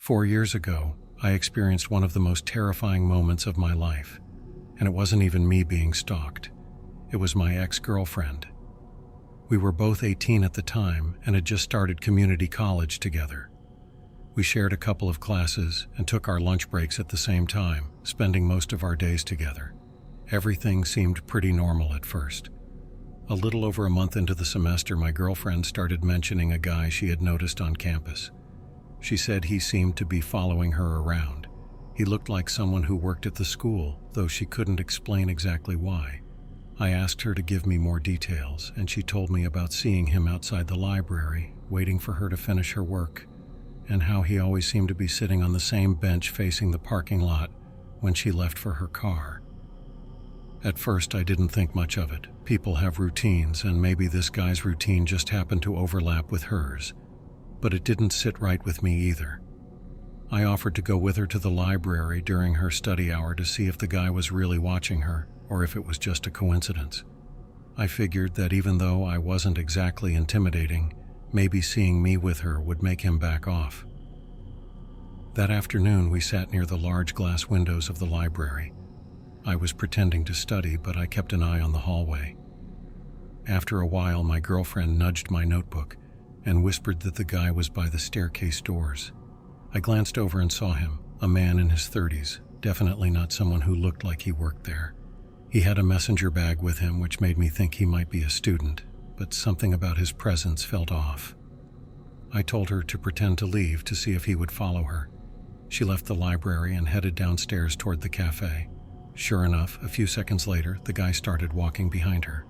4 years ago, I experienced one of the most terrifying moments of my life, and it wasn't even me being stalked. It was my ex-girlfriend. We were both 18 at the time and had just started community college together. We shared a couple of classes and took our lunch breaks at the same time, spending most of our days together. Everything seemed pretty normal at first. A little over a month into the semester, my girlfriend started mentioning a guy she had noticed on campus. She said he seemed to be following her around. He looked like someone who worked at the school, though she couldn't explain exactly why. I asked her to give me more details, and she told me about seeing him outside the library, waiting for her to finish her work, and how he always seemed to be sitting on the same bench facing the parking lot when she left for her car. At first, I didn't think much of it. People have routines, and maybe this guy's routine just happened to overlap with hers. But it didn't sit right with me either. I offered to go with her to the library during her study hour to see if the guy was really watching her, or if it was just a coincidence. I figured that even though I wasn't exactly intimidating, maybe seeing me with her would make him back off. That afternoon, we sat near the large glass windows of the library. I was pretending to study, but I kept an eye on the hallway. After a while, my girlfriend nudged my notebook and whispered that the guy was by the staircase doors. I glanced over and saw him, a man in his 30s, definitely not someone who looked like he worked there. He had a messenger bag with him, which made me think he might be a student, but something about his presence felt off. I told her to pretend to leave to see if he would follow her. She left the library and headed downstairs toward the cafe. Sure enough, a few seconds later, the guy started walking behind her.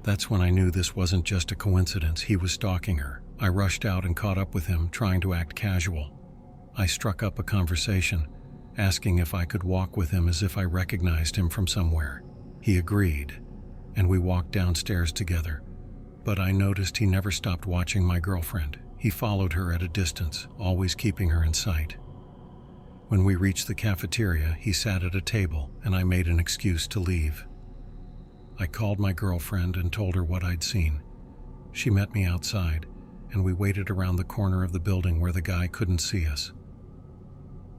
That's when I knew this wasn't just a coincidence. He was stalking her. I rushed out and caught up with him, trying to act casual. I struck up a conversation, asking if I could walk with him as if I recognized him from somewhere. He agreed, and we walked downstairs together. But I noticed he never stopped watching my girlfriend. He followed her at a distance, always keeping her in sight. When we reached the cafeteria, he sat at a table, and I made an excuse to leave. I called my girlfriend and told her what I'd seen. She met me outside, and we waited around the corner of the building where the guy couldn't see us.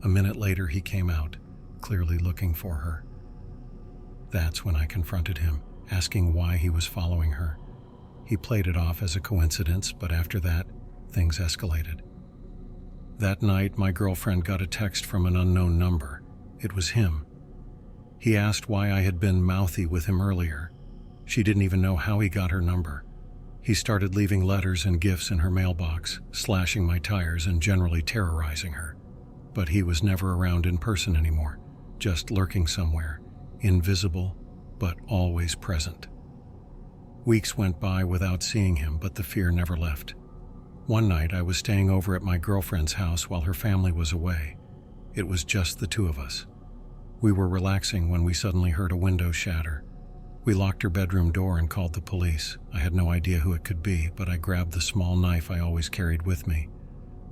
A minute later, he came out, clearly looking for her. That's when I confronted him, asking why he was following her. He played it off as a coincidence, but after that, things escalated. That night, my girlfriend got a text from an unknown number. It was him. He asked why I had been mouthy with him earlier. She didn't even know how he got her number. He started leaving letters and gifts in her mailbox, slashing my tires and generally terrorizing her. But he was never around in person anymore, just lurking somewhere, invisible, but always present. Weeks went by without seeing him, but the fear never left. One night, I was staying over at my girlfriend's house while her family was away. It was just the two of us. We were relaxing when we suddenly heard a window shatter. We locked her bedroom door and called the police. I had no idea who it could be, but I grabbed the small knife I always carried with me,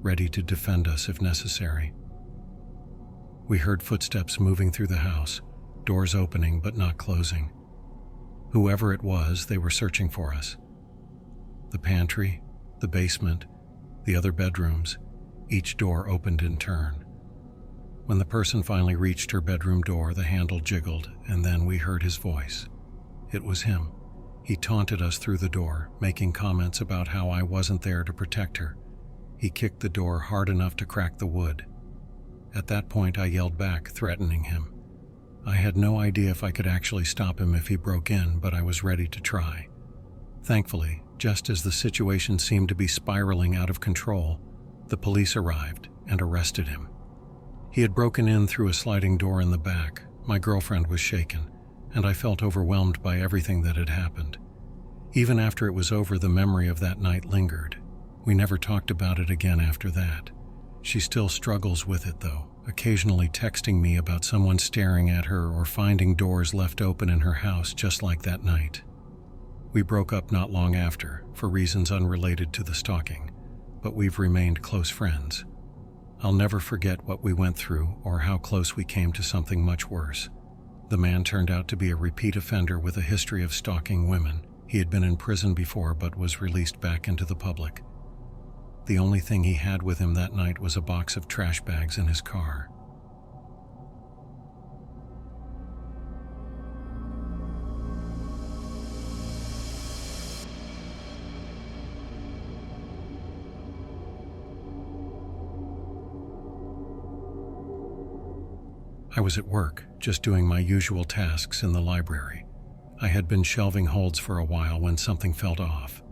ready to defend us if necessary. We heard footsteps moving through the house, doors opening but not closing. Whoever it was, they were searching for us. The pantry, the basement, the other bedrooms, each door opened in turn. When the person finally reached her bedroom door, the handle jiggled, and then we heard his voice. It was him. He taunted us through the door, making comments about how I wasn't there to protect her. He kicked the door hard enough to crack the wood. At that point, I yelled back, threatening him. I had no idea if I could actually stop him if he broke in, but I was ready to try. Thankfully, just as the situation seemed to be spiraling out of control, the police arrived and arrested him. He had broken in through a sliding door in the back. My girlfriend was shaken, and I felt overwhelmed by everything that had happened. Even after it was over, the memory of that night lingered. We never talked about it again after that. She still struggles with it, though, occasionally texting me about someone staring at her or finding doors left open in her house just like that night. We broke up not long after, for reasons unrelated to the stalking, but we've remained close friends. I'll never forget what we went through or how close we came to something much worse. The man turned out to be a repeat offender with a history of stalking women. He had been in prison before but was released back into the public. The only thing he had with him that night was a box of trash bags in his car. I was at work, just doing my usual tasks in the library. I had been shelving holds for a while when something felt off.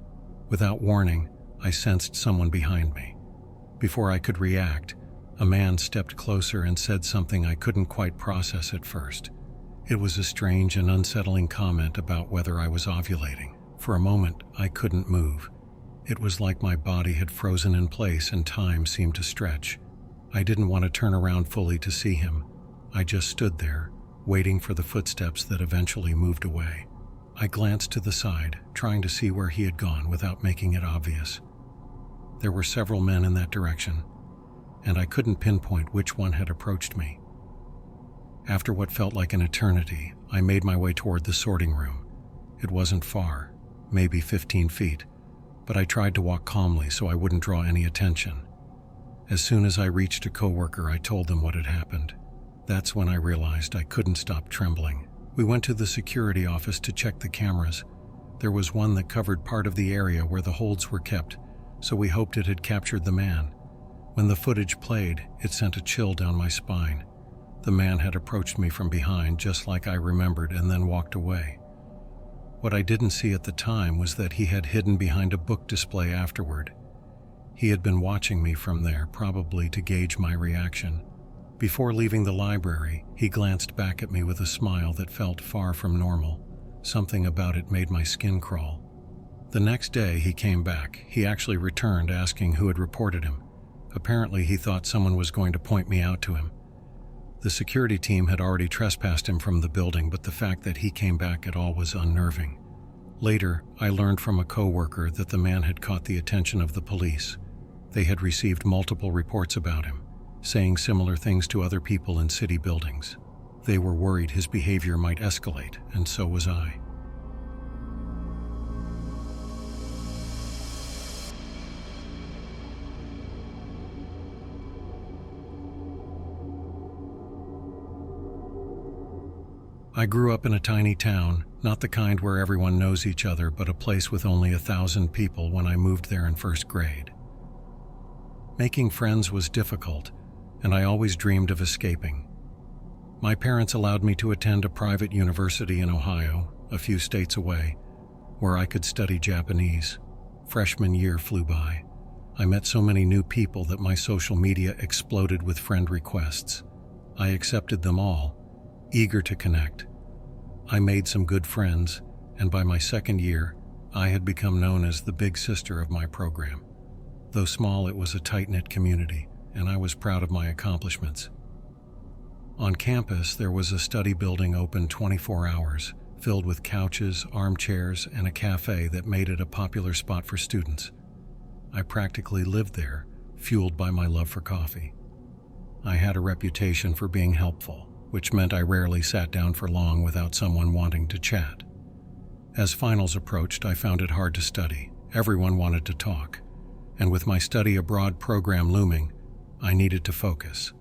Without warning, I sensed someone behind me. Before I could react, a man stepped closer and said something I couldn't quite process at first. It was a strange and unsettling comment about whether I was ovulating. For a moment, I couldn't move. It was like my body had frozen in place and time seemed to stretch. I didn't want to turn around fully to see him. I just stood there, waiting for the footsteps that eventually moved away. I glanced to the side, trying to see where he had gone without making it obvious. There were several men in that direction, and I couldn't pinpoint which one had approached me. After what felt like an eternity, I made my way toward the sorting room. It wasn't far, maybe 15 feet, but I tried to walk calmly so I wouldn't draw any attention. As soon as I reached a coworker, I told them what had happened. That's when I realized I couldn't stop trembling. We went to the security office to check the cameras. There was one that covered part of the area where the holds were kept, so we hoped it had captured the man. When the footage played, it sent a chill down my spine. The man had approached me from behind just like I remembered and then walked away. What I didn't see at the time was that he had hidden behind a book display afterward. He had been watching me from there, probably to gauge my reaction. Before leaving the library, he glanced back at me with a smile that felt far from normal. Something about it made my skin crawl. The next day he came back. He actually returned asking who had reported him. Apparently he thought someone was going to point me out to him. The security team had already trespassed him from the building, but the fact that he came back at all was unnerving. Later, I learned from a coworker that the man had caught the attention of the police. They had received multiple reports about him, saying similar things to other people in city buildings. They were worried his behavior might escalate, and so was I. I grew up in a tiny town, not the kind where everyone knows each other, but a place with only 1,000 people when I moved there in first grade. Making friends was difficult, and I always dreamed of escaping. My parents allowed me to attend a private university in Ohio, a few states away, where I could study Japanese. Freshman year flew by. I met so many new people that my social media exploded with friend requests. I accepted them all, eager to connect. I made some good friends, and by my second year, I had become known as the big sister of my program. Though small, it was a tight-knit community, and I was proud of my accomplishments. On campus, there was a study building open 24 hours, filled with couches, armchairs, and a cafe that made it a popular spot for students. I practically lived there, fueled by my love for coffee. I had a reputation for being helpful, which meant I rarely sat down for long without someone wanting to chat. As finals approached, I found it hard to study. Everyone wanted to talk, and with my study abroad program looming, I needed to focus.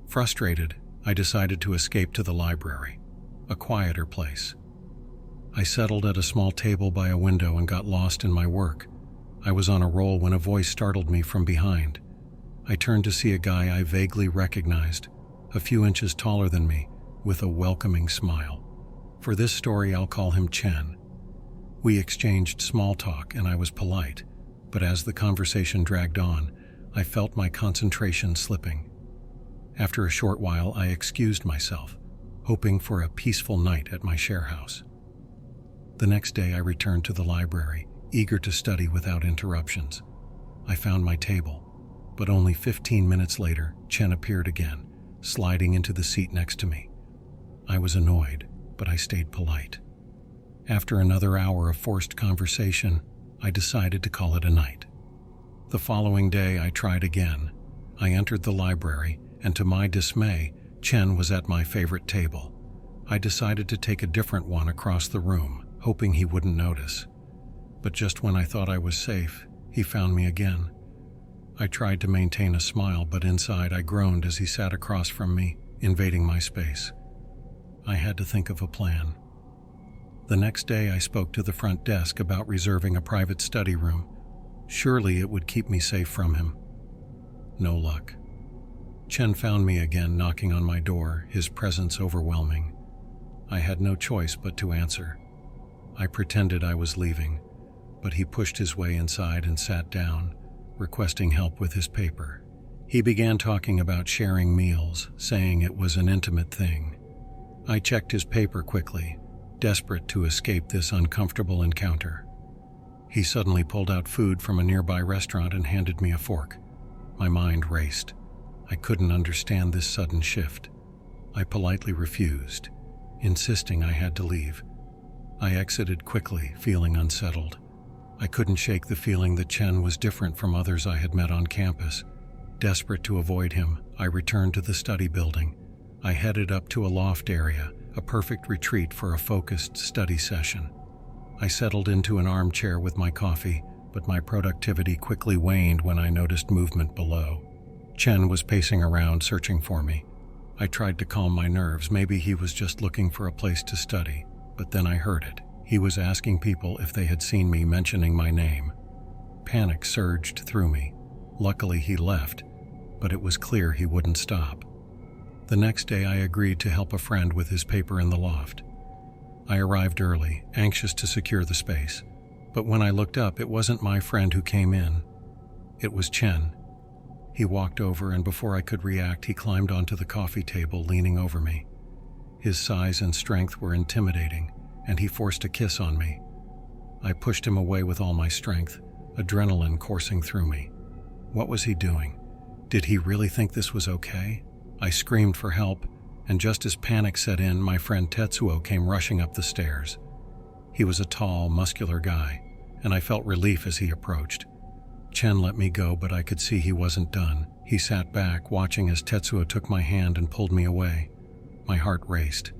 Frustrated, I decided to escape to the library, a quieter place. I settled at a small table by a window and got lost in my work. I was on a roll when a voice startled me from behind. I turned to see a guy I vaguely recognized, a few inches taller than me, with a welcoming smile. For this story, I'll call him Chen. We exchanged small talk and I was polite, but as the conversation dragged on, I felt my concentration slipping. After a short while, I excused myself, hoping for a peaceful night at my share house. The next day, I returned to the library, eager to study without interruptions. I found my table, but only 15 minutes later, Chen appeared again, sliding into the seat next to me. I was annoyed, but I stayed polite. After another hour of forced conversation, I decided to call it a night. The following day, I tried again. I entered the library, and to my dismay, Chen was at my favorite table. I decided to take a different one across the room, hoping he wouldn't notice. But just when I thought I was safe, he found me again. I tried to maintain a smile, but inside I groaned as he sat across from me, invading my space. I had to think of a plan. The next day I spoke to the front desk about reserving a private study room. Surely it would keep me safe from him. No luck. Chen found me again, knocking on my door, his presence overwhelming. I had no choice but to answer. I pretended I was leaving, but he pushed his way inside and sat down, requesting help with his paper. He began talking about sharing meals, saying it was an intimate thing. I checked his paper quickly, desperate to escape this uncomfortable encounter. He suddenly pulled out food from a nearby restaurant and handed me a fork. My mind raced. I couldn't understand this sudden shift. I politely refused, insisting I had to leave. I exited quickly, feeling unsettled. I couldn't shake the feeling that Chen was different from others I had met on campus. Desperate to avoid him, I returned to the study building. I headed up to a loft area, a perfect retreat for a focused study session. I settled into an armchair with my coffee, but my productivity quickly waned when I noticed movement below. Chen was pacing around, searching for me. I tried to calm my nerves. Maybe he was just looking for a place to study, but then I heard it. He was asking people if they had seen me, mentioning my name. Panic surged through me. Luckily, he left, but it was clear he wouldn't stop. The next day, I agreed to help a friend with his paper in the loft. I arrived early, anxious to secure the space. But when I looked up, it wasn't my friend who came in. It was Chen. He walked over, and before I could react, he climbed onto the coffee table, leaning over me. His size and strength were intimidating, and he forced a kiss on me. I pushed him away with all my strength, adrenaline coursing through me. What was he doing? Did he really think this was okay? I screamed for help, and just as panic set in, my friend Tetsuo came rushing up the stairs. He was a tall, muscular guy, and I felt relief as he approached. Chen let me go, but I could see he wasn't done. He sat back, watching as Tetsuo took my hand and pulled me away. My heart raced,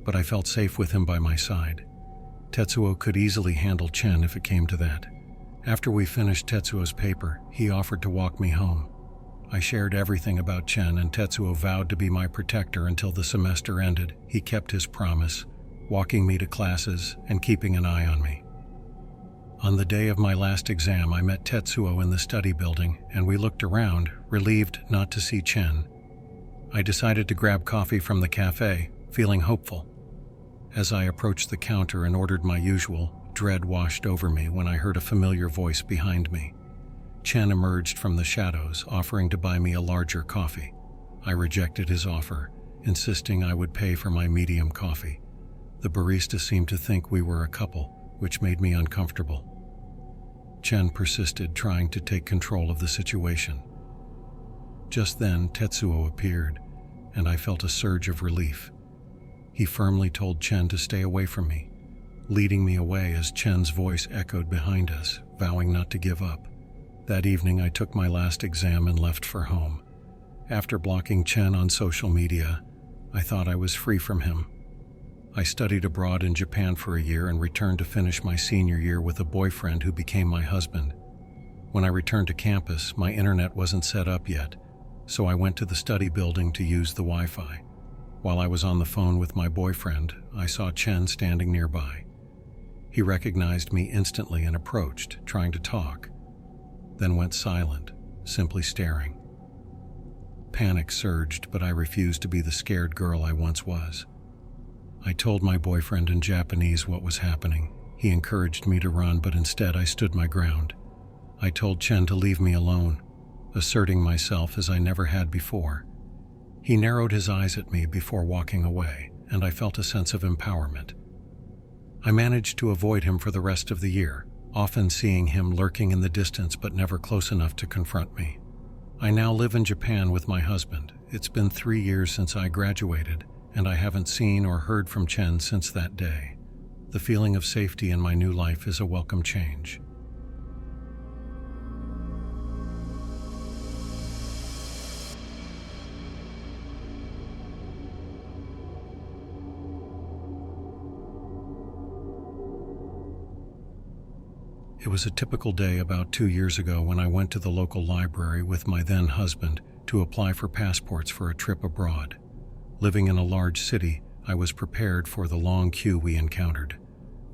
but I felt safe with him by my side. Tetsuo could easily handle Chen if it came to that. After we finished Tetsuo's paper, he offered to walk me home. I shared everything about Chen, and Tetsuo vowed to be my protector until the semester ended. He kept his promise, walking me to classes and keeping an eye on me. On the day of my last exam, I met Tetsuo in the study building, and we looked around, relieved not to see Chen. I decided to grab coffee from the cafe, feeling hopeful. As I approached the counter and ordered my usual, dread washed over me when I heard a familiar voice behind me. Chen emerged from the shadows, offering to buy me a larger coffee. I rejected his offer, insisting I would pay for my medium coffee. The barista seemed to think we were a couple, which made me uncomfortable. Chen persisted, trying to take control of the situation. Just then, Tetsuo appeared, and I felt a surge of relief. He firmly told Chen to stay away from me, leading me away as Chen's voice echoed behind us, vowing not to give up. That evening, I took my last exam and left for home. After blocking Chen on social media, I thought I was free from him. I studied abroad in Japan for a year and returned to finish my senior year with a boyfriend who became my husband. When I returned to campus, my internet wasn't set up yet, so I went to the study building to use the Wi-Fi. While I was on the phone with my boyfriend, I saw Chen standing nearby. He recognized me instantly and approached, trying to talk, then went silent, simply staring. Panic surged, but I refused to be the scared girl I once was. I told my boyfriend in Japanese what was happening. He encouraged me to run, but instead I stood my ground. I told Chen to leave me alone, asserting myself as I never had before. He narrowed his eyes at me before walking away, and I felt a sense of empowerment. I managed to avoid him for the rest of the year, often seeing him lurking in the distance but never close enough to confront me. I now live in Japan with my husband. It's been 3 years since I graduated, and I haven't seen or heard from Chen since that day. The feeling of safety in my new life is a welcome change. It was a typical day about 2 years ago when I went to the local library with my then husband to apply for passports for a trip abroad. Living in a large city, I was prepared for the long queue we encountered.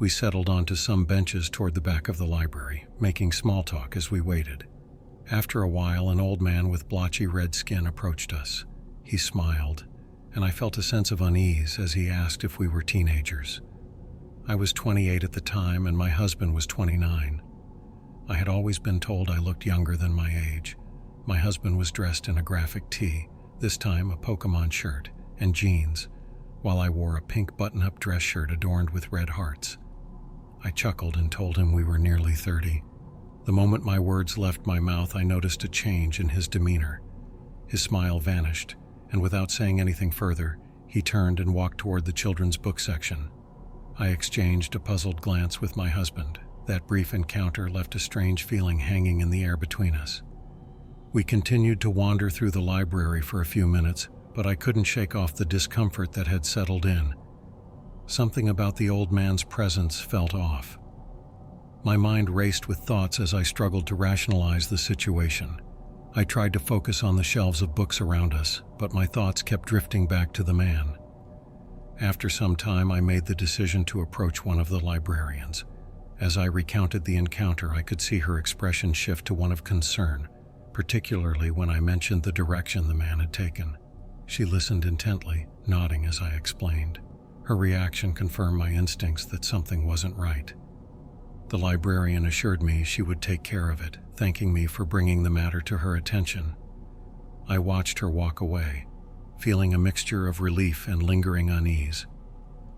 We settled onto some benches toward the back of the library, making small talk as we waited. After a while, an old man with blotchy red skin approached us. He smiled, and I felt a sense of unease as he asked if we were teenagers. I was 28 at the time, and my husband was 29. I had always been told I looked younger than my age. My husband was dressed in a graphic tee, this time a Pokemon shirt, and jeans, while I wore a pink button-up dress shirt adorned with red hearts. I chuckled and told him we were nearly 30. The moment my words left my mouth, I noticed a change in his demeanor. His smile vanished, and without saying anything further, he turned and walked toward the children's book section. I exchanged a puzzled glance with my husband. That brief encounter left a strange feeling hanging in the air between us. We continued to wander through the library for a few minutes, but I couldn't shake off the discomfort that had settled in. Something about the old man's presence felt off. My mind raced with thoughts as I struggled to rationalize the situation. I tried to focus on the shelves of books around us, but my thoughts kept drifting back to the man. After some time, I made the decision to approach one of the librarians. As I recounted the encounter, I could see her expression shift to one of concern, particularly when I mentioned the direction the man had taken. She listened intently, nodding as I explained. Her reaction confirmed my instincts that something wasn't right. The librarian assured me she would take care of it, thanking me for bringing the matter to her attention. I watched her walk away, feeling a mixture of relief and lingering unease.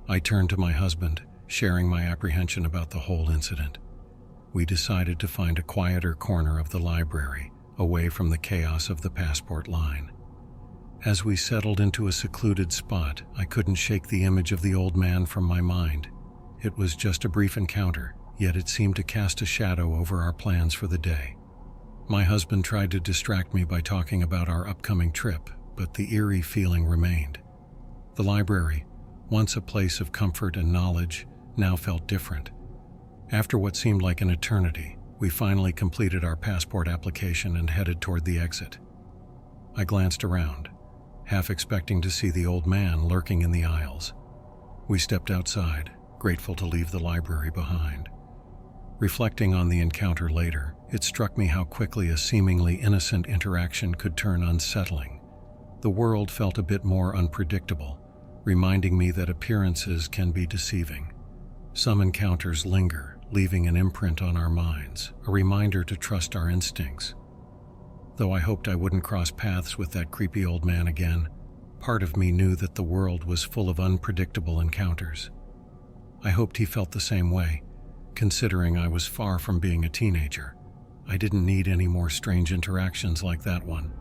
I turned to my husband, sharing my apprehension about the whole incident. We decided to find a quieter corner of the library, away from the chaos of the passport line. As we settled into a secluded spot, I couldn't shake the image of the old man from my mind. It was just a brief encounter, yet it seemed to cast a shadow over our plans for the day. My husband tried to distract me by talking about our upcoming trip, but the eerie feeling remained. The library, once a place of comfort and knowledge, now felt different. After what seemed like an eternity, we finally completed our passport application and headed toward the exit. I glanced around, half expecting to see the old man lurking in the aisles. We stepped outside, grateful to leave the library behind. Reflecting on the encounter later, it struck me how quickly a seemingly innocent interaction could turn unsettling. The world felt a bit more unpredictable, reminding me that appearances can be deceiving. Some encounters linger, leaving an imprint on our minds, a reminder to trust our instincts. Though I hoped I wouldn't cross paths with that creepy old man again, part of me knew that the world was full of unpredictable encounters. I hoped he felt the same way, considering I was far from being a teenager. I didn't need any more strange interactions like that one.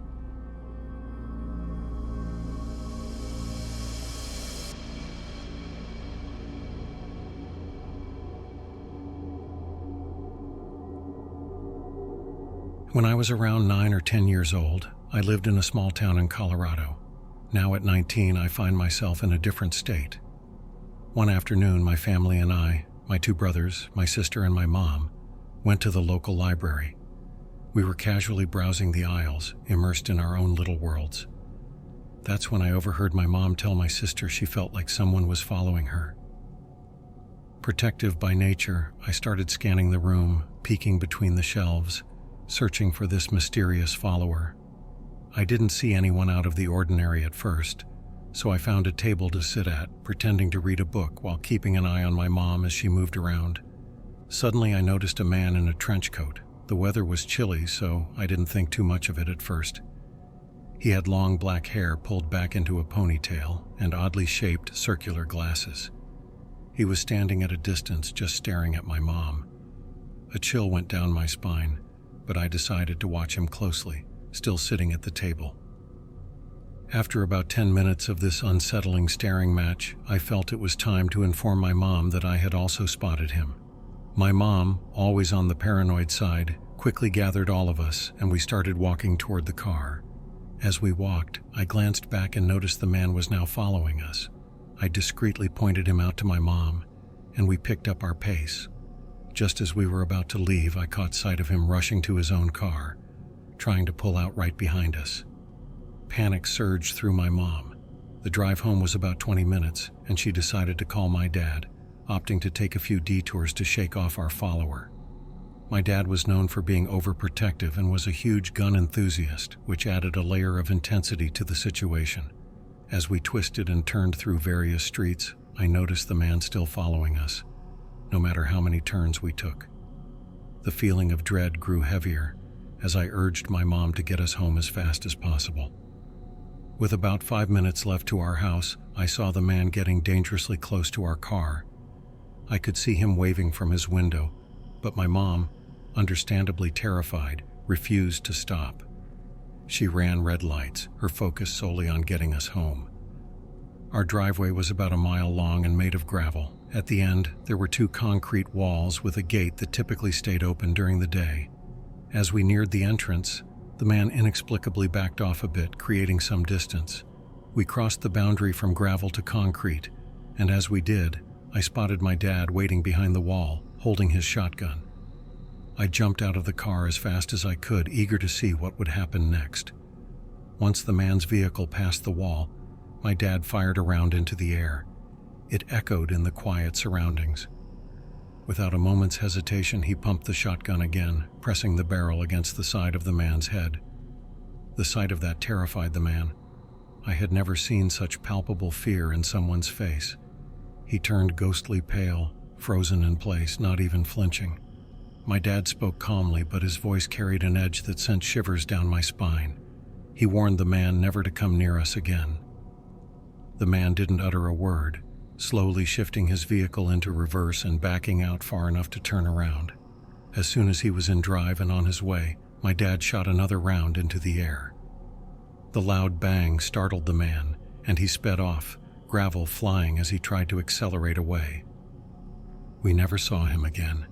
When I was around 9 or 10 years old, I lived in a small town in Colorado. Now at 19, I find myself in a different state. One afternoon, my family and I, my 2 brothers, my sister, and my mom, went to the local library. We were casually browsing the aisles, immersed in our own little worlds. That's when I overheard my mom tell my sister she felt like someone was following her. Protective by nature, I started scanning the room, peeking between the shelves, searching for this mysterious follower. I didn't see anyone out of the ordinary at first, so I found a table to sit at, pretending to read a book while keeping an eye on my mom as she moved around. Suddenly, I noticed a man in a trench coat. The weather was chilly, so I didn't think too much of it at first. He had long black hair pulled back into a ponytail and oddly shaped circular glasses. He was standing at a distance, just staring at my mom. A chill went down my spine, but I decided to watch him closely, still sitting at the table. After about 10 minutes of this unsettling staring match, I felt it was time to inform my mom that I had also spotted him. My mom, always on the paranoid side, quickly gathered all of us, and we started walking toward the car. As we walked, I glanced back and noticed the man was now following us. I discreetly pointed him out to my mom, and we picked up our pace. Just as we were about to leave, I caught sight of him rushing to his own car, trying to pull out right behind us. Panic surged through my mom. The drive home was about 20 minutes, and she decided to call my dad, opting to take a few detours to shake off our follower. My dad was known for being overprotective and was a huge gun enthusiast, which added a layer of intensity to the situation. As we twisted and turned through various streets, I noticed the man still following us, no matter how many turns we took. The feeling of dread grew heavier as I urged my mom to get us home as fast as possible. With about 5 minutes left to our house, I saw the man getting dangerously close to our car. I could see him waving from his window, but my mom, understandably terrified, refused to stop. She ran red lights, her focus solely on getting us home. Our driveway was about a mile long and made of gravel. At the end, there were 2 concrete walls with a gate that typically stayed open during the day. As we neared the entrance, the man inexplicably backed off a bit, creating some distance. We crossed the boundary from gravel to concrete, and as we did, I spotted my dad waiting behind the wall, holding his shotgun. I jumped out of the car as fast as I could, eager to see what would happen next. Once the man's vehicle passed the wall, my dad fired a round into the air. It echoed in the quiet surroundings. Without a moment's hesitation, he pumped the shotgun again, pressing the barrel against the side of the man's head. The sight of that terrified the man. I had never seen such palpable fear in someone's face. He turned ghostly pale, frozen in place, not even flinching. My dad spoke calmly, but his voice carried an edge that sent shivers down my spine. He warned the man never to come near us again. The man didn't utter a word, slowly shifting his vehicle into reverse and backing out far enough to turn around. As soon as he was in drive and on his way, my dad shot another round into the air. The loud bang startled the man, and he sped off, gravel flying as he tried to accelerate away. We never saw him again.